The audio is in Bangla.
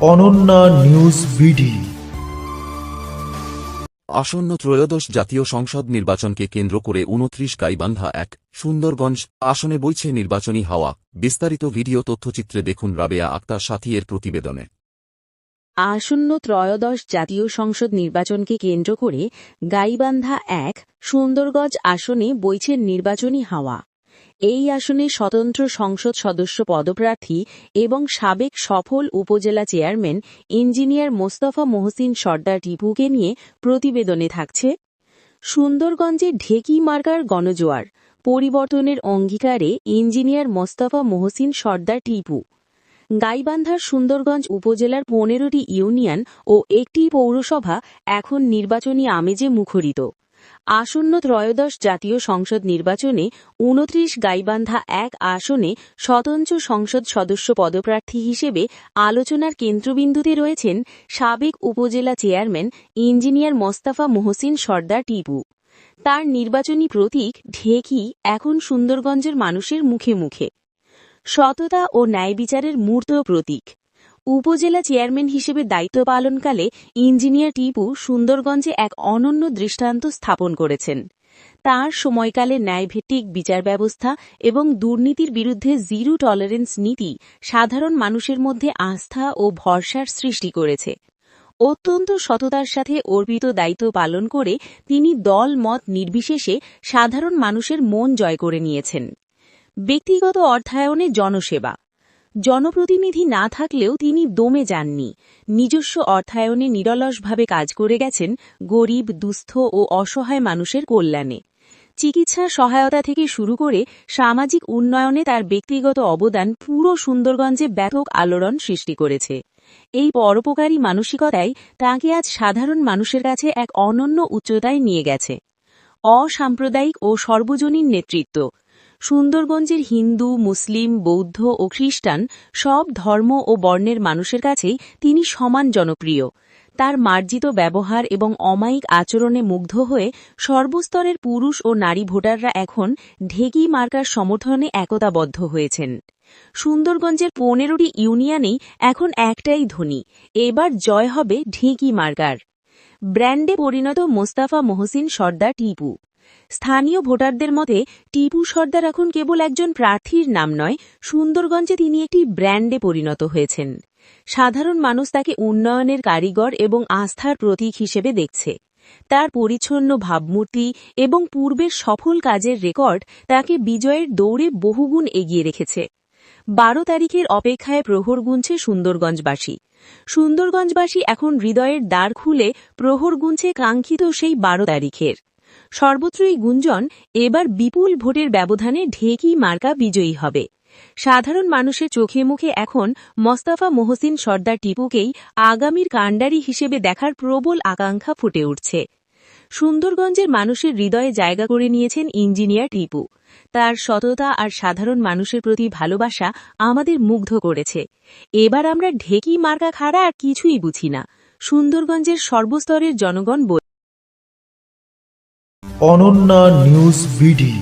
Ananya news BD. আসন্ন ত্রয়োদশ জাতীয় সংসদ নির্বাচনকে কেন্দ্র করে ২৯ গাইবান্ধা ১ সুন্দরগঞ্জ আসনে বইছে নির্বাচনী হাওয়া। বিস্তারিত ভিডিও তথ্যচিত্রে দেখুন রাবেয়া আক্তার সাথী এর প্রতিবেদনে। আসন্ন ত্রয়োদশ জাতীয় সংসদ নির্বাচনকে কেন্দ্র করে গাইবান্ধা ১ সুন্দরগঞ্জ আসনে বইছে নির্বাচনী হাওয়া। এই আসনে স্বতন্ত্র সংসদ সদস্য পদপ্রার্থী এবং সাবেক সফল উপজেলা চেয়ারম্যান ইঞ্জিনিয়ার মোস্তফা মহসিন সর্দার টিপুকে নিয়ে প্রতিবেদনে থাকছে সুন্দরগঞ্জে ঢেকি মার্কার গণজোয়ার, পরিবর্তনের অঙ্গীকারে ইঞ্জিনিয়ার মোস্তফা মহসিন সর্দার টিপু। গাইবান্ধার সুন্দরগঞ্জ উপজেলার ১৫টি ইউনিয়ন ও একটি পৌরসভা এখন নির্বাচনী আমেজে মুখরিত। আসন্ন ত্রয়োদশ জাতীয় সংসদ নির্বাচনে ২৯ গাইবান্ধা ১ আসনে স্বতন্ত্র সংসদ সদস্য পদপ্রার্থী হিসেবে আলোচনার কেন্দ্রবিন্দুতে রয়েছেন সাবেক উপজেলা চেয়ারম্যান ইঞ্জিনিয়ার মোস্তফা মহসিন সর্দার টিপু। তার নির্বাচনী প্রতীক ঢেকি এখন সুন্দরগঞ্জের মানুষের মুখে মুখে। সততা ও ন্যায়বিচারের মূর্ত প্রতীক। উপজেলা চেয়ারম্যান হিসেবে দায়িত্ব পালনকালে ইঞ্জিনিয়ার টিপু সুন্দরগঞ্জে এক অনন্য দৃষ্টান্ত স্থাপন করেছেন। তাঁর সময়কালে ন্যায়ভিত্তিক বিচার ব্যবস্থা এবং দুর্নীতির বিরুদ্ধে জিরো টলারেন্স নীতি সাধারণ মানুষের মধ্যে আস্থা ও ভরসার সৃষ্টি করেছে। অত্যন্ত সততার সাথে অর্পিত দায়িত্ব পালন করে তিনি দল মত নির্বিশেষে সাধারণ মানুষের মন জয় করে নিয়েছেন। ব্যক্তিগত অর্থায়নে জনসেবা। জনপ্রতিনিধি না থাকলেও তিনি দমে যাননি। নিজস্ব অর্থায়নে নিরলসভাবে কাজ করে গেছেন গরিব, দুস্থ ও অসহায় মানুষের কল্যাণে। চিকিৎসা সহায়তা থেকে শুরু করে সামাজিক উন্নয়নে তার ব্যক্তিগত অবদান পুরো সুন্দরগঞ্জে ব্যাপক আলোড়ন সৃষ্টি করেছে। এই পরোপকারী মানসিকতাই তাঁকে আজ সাধারণ মানুষের কাছে এক অনন্য উচ্চতায় নিয়ে গেছে। অসাম্প্রদায়িক ও সর্বজনীন নেতৃত্ব। সুন্দরগঞ্জের হিন্দু, মুসলিম, বৌদ্ধ ও খ্রিস্টান সব ধর্ম ও বর্ণের মানুষের কাছেই তিনি সমান জনপ্রিয়। তার মার্জিত ব্যবহার এবং অমায়িক আচরণে মুগ্ধ হয়ে সর্বস্তরের পুরুষ ও নারী ভোটাররা এখন ঢেকি মার্কার সমর্থনে একতাবদ্ধ হয়েছেন। সুন্দরগঞ্জের ১৫টি ইউনিয়নেই এখন একটাই ধ্বনি, এবার জয় হবে ঢেকি মার্কার। ব্র্যান্ডে পরিণত মোস্তফা মহসিন সর্দার টিপু। স্থানীয় ভোটারদের মতে টিপু সর্দার এখন কেবল একজন প্রার্থীর নাম নয়, সুন্দরগঞ্জে তিনি একটি ব্র্যান্ডে পরিণত হয়েছেন। সাধারণ মানুষ তাকে উন্নয়নের কারিগর এবং আস্থার প্রতীক হিসেবে দেখছে। তার পরিচ্ছন্ন ভাবমূর্তি এবং পূর্বের সফল কাজের রেকর্ড তাকে বিজয়ের দৌড়ে বহুগুণ এগিয়ে রেখেছে। ১২ তারিখের অপেক্ষায় প্রহর গুনছে সুন্দরগঞ্জবাসী। সুন্দরগঞ্জবাসী এখন হৃদয়ের দ্বার খুলে প্রহর গুনছে কাঙ্ক্ষিত সেই ১২ তারিখের। সর্বত্রই গুঞ্জন, এবার বিপুল ভোটের ব্যবধানে ঢেকি মার্কা বিজয়ী হবে। সাধারণ মানুষের চোখে মুখে এখন মোস্তফা মহসিন সর্দার টিপুকেই আগামীর কাণ্ডারি হিসেবে দেখার প্রবল আকাঙ্ক্ষা ফুটে উঠছে। সুন্দরগঞ্জের মানুষের হৃদয়ে জায়গা করে নিয়েছেন ইঞ্জিনিয়ার টিপু। তার সততা আর সাধারণ মানুষের প্রতি ভালোবাসা আমাদের মুগ্ধ করেছে। এবার আমরা ঢেকি মার্কা ছাড়া আর কিছুই বুঝি না। সুন্দরগঞ্জের সর্বস্তরের জনগণ অনন্যা নিউজ বিডি।